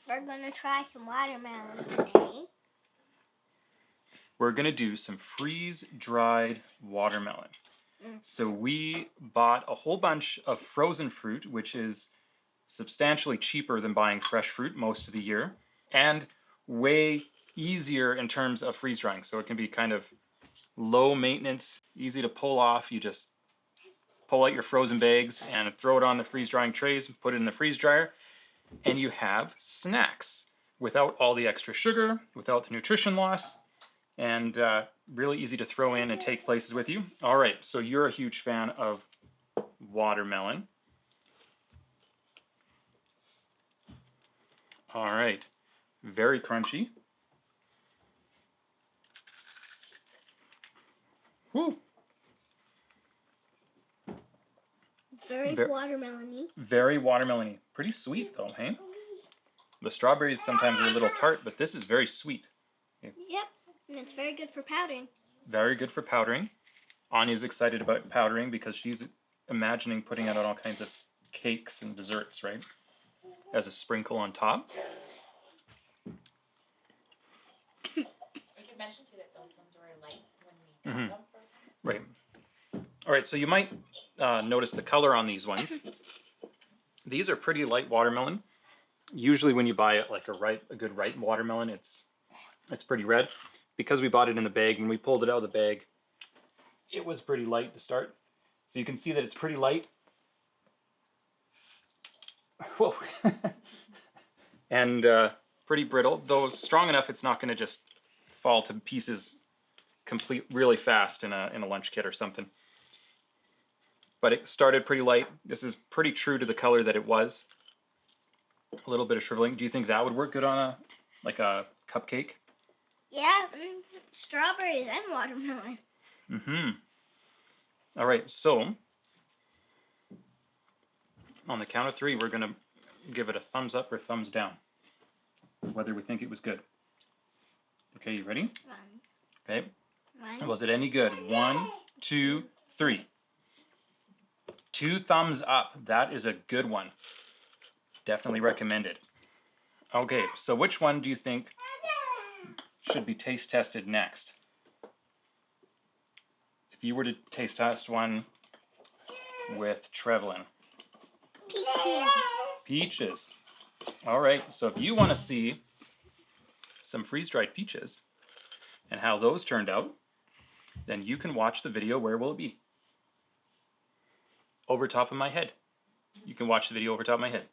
We're going to try some watermelon today. We're going to do some freeze-dried watermelon. So we bought a whole bunch of frozen fruit, which is substantially cheaper than buying fresh fruit most of the year, and way easier in terms of freeze drying. So it can be kind of low maintenance, easy to pull off. You just pull out your frozen bags and throw it on the freeze drying trays and put it in the freeze dryer, and you have snacks without all the extra sugar, without the nutrition loss, and really easy to throw in and take places with you. All right, so you're a huge fan of watermelon. All right, very crunchy. Woo. Very watermelon-y. Very watermelon-y. Pretty sweet though, hey? The strawberries sometimes are a little tart, but this is very sweet. Yep, and it's very good for powdering. Very good for powdering. Anya's excited about powdering because she's imagining putting it on all kinds of cakes and desserts, right? As a sprinkle on top. We could mention too that those ones were light when we got them frozen. Right. All right, so you might notice the color on these ones. These are pretty light watermelon. Usually when you buy it like a good ripe watermelon, it's pretty red. Because we bought it in the bag, when we pulled it out of the bag, it was pretty light to start. So you can see that it's pretty light. Whoa. And pretty brittle, though strong enough it's not going to just fall to pieces really fast in a lunch kit or something. But it started pretty light. This is pretty true to the color that it was. A little bit of shriveling. Do you think that would work good on a cupcake? Yeah, strawberries and watermelon. Mm-hmm. All right, so on the count of 3, we're going to give it a thumbs up or thumbs down, whether we think it was good. Okay, you ready? 1. Okay. Was it any good? 1, 2, 3. 2 thumbs up. That is a good one. Definitely recommended. Okay, so which one do you think should be taste tested next? If you were to taste test one with Trevelyan. Peaches. Peaches. All right, so if you want to see some freeze-dried peaches and how those turned out, then you can watch the video. Where will it be? Over top of my head. You can watch the video over top of my head.